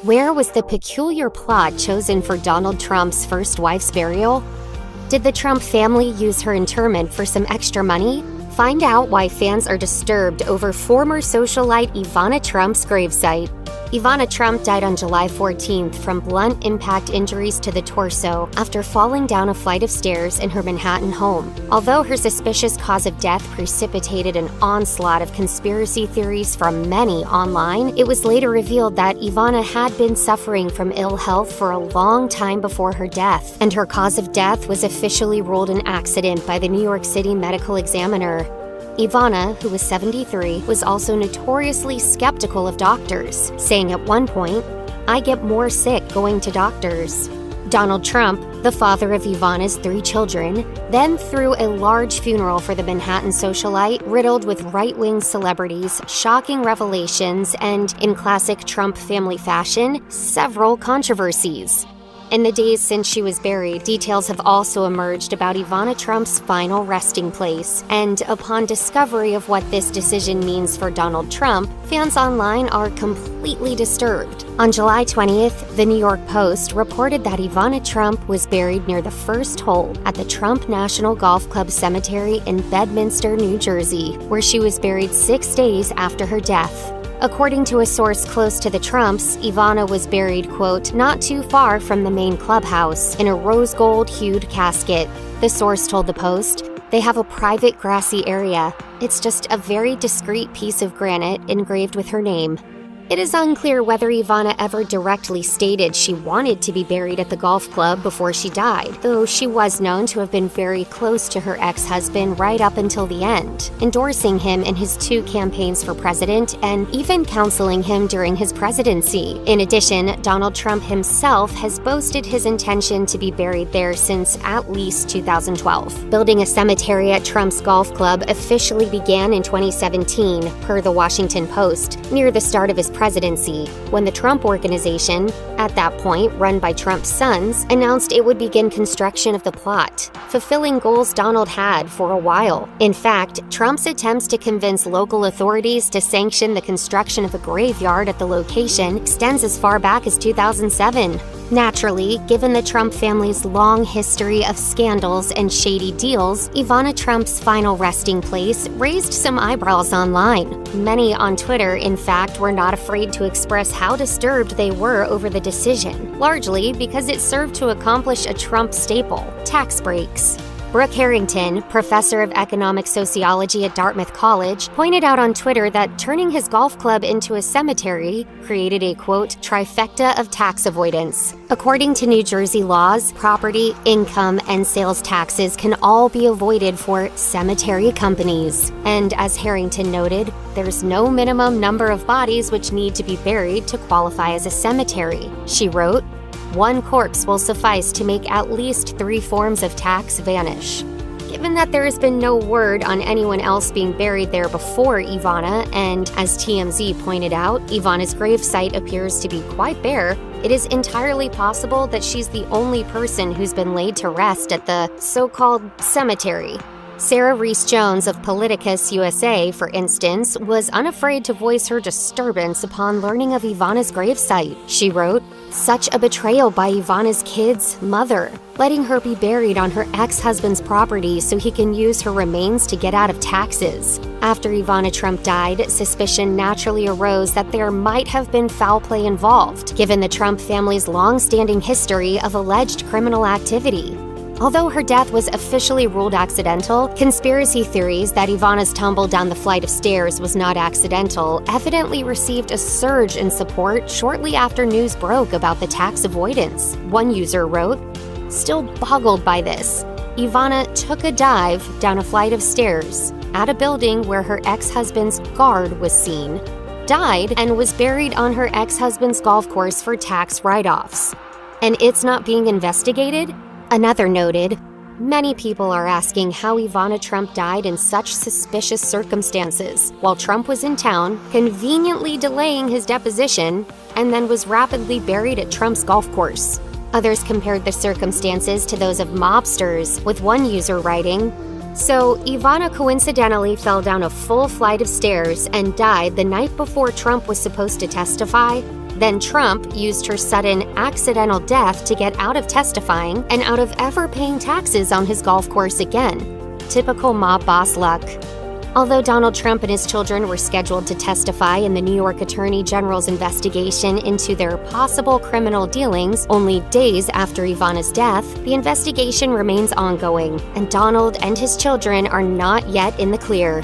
Where was the peculiar plot chosen for Donald Trump's first wife's burial? Did the Trump family use her interment for some extra money? Find out why fans are disturbed over former socialite Ivana Trump's gravesite. Ivana Trump died on July 14th from blunt impact injuries to the torso after falling down a flight of stairs in her Manhattan home. Although her suspicious cause of death precipitated an onslaught of conspiracy theories from many online, it was later revealed that Ivana had been suffering from ill health for a long time before her death, and her cause of death was officially ruled an accident by the New York City Medical Examiner. Ivana, who was 73, was also notoriously skeptical of doctors, saying at one point, "I get more sick going to doctors." Donald Trump, the father of Ivana's 3 children, then threw a large funeral for the Manhattan socialite, riddled with right-wing celebrities, shocking revelations, and, in classic Trump family fashion, several controversies. In the days since she was buried, details have also emerged about Ivana Trump's final resting place, and upon discovery of what this decision means for Donald Trump, fans online are completely disturbed. On July 20th, the New York Post reported that Ivana Trump was buried near the first hole at the Trump National Golf Club Cemetery in Bedminster, New Jersey, where she was buried 6 days after her death. According to a source close to the Trumps, Ivana was buried, quote, "not too far from the main clubhouse, in a rose gold-hued casket." The source told the Post, "They have a private grassy area. It's just a very discreet piece of granite engraved with her name." It is unclear whether Ivana ever directly stated she wanted to be buried at the golf club before she died, though she was known to have been very close to her ex-husband right up until the end, endorsing him in his 2 campaigns for president and even counseling him during his presidency. In addition, Donald Trump himself has boasted his intention to be buried there since at least 2012. Building a cemetery at Trump's golf club officially began in 2017, per the Washington Post, near the start of his presidency, when the Trump Organization, at that point run by Trump's sons, announced it would begin construction of the plot, fulfilling goals Donald had for a while. In fact, Trump's attempts to convince local authorities to sanction the construction of a graveyard at the location extends as far back as 2007. Naturally, given the Trump family's long history of scandals and shady deals, Ivana Trump's final resting place raised some eyebrows online. Many on Twitter, in fact, were not afraid to express how disturbed they were over the decision, largely because it served to accomplish a Trump staple: tax breaks. Brooke Harrington, professor of economic sociology at Dartmouth College, pointed out on Twitter that turning his golf club into a cemetery created a, quote, trifecta of tax avoidance. According to New Jersey laws, property, income, and sales taxes can all be avoided for cemetery companies. And as Harrington noted, there's no minimum number of bodies which need to be buried to qualify as a cemetery. She wrote, "One corpse will suffice to make at least 3 forms of tax vanish." Given that there has been no word on anyone else being buried there before Ivana, and as TMZ pointed out, Ivana's gravesite appears to be quite bare, it is entirely possible that she's the only person who's been laid to rest at the so-called cemetery. Sarah Reese Jones of Politicus USA, for instance, was unafraid to voice her disturbance upon learning of Ivana's gravesite. She wrote, "Such a betrayal by Ivana's kid's mother, letting her be buried on her ex-husband's property so he can use her remains to get out of taxes." After Ivana Trump died, suspicion naturally arose that there might have been foul play involved, given the Trump family's long-standing history of alleged criminal activity. Although her death was officially ruled accidental, conspiracy theories that Ivana's tumble down the flight of stairs was not accidental evidently received a surge in support shortly after news broke about the tax avoidance. One user wrote, "Still boggled by this. Ivana took a dive down a flight of stairs at a building where her ex-husband's guard was seen, died, and was buried on her ex-husband's golf course for tax write-offs. And it's not being investigated?" Another noted, "Many people are asking how Ivana Trump died in such suspicious circumstances, while Trump was in town, conveniently delaying his deposition, and then was rapidly buried at Trump's golf course." Others compared the circumstances to those of mobsters, with one user writing, "So Ivana coincidentally fell down a full flight of stairs and died the night before Trump was supposed to testify? Then Trump used her sudden, accidental death to get out of testifying and out of ever paying taxes on his golf course again. Typical mob boss luck. Although Donald Trump and his children were scheduled to testify in the New York Attorney General's investigation into their possible criminal dealings only days after Ivana's death, the investigation remains ongoing, and Donald and his children are not yet in the clear.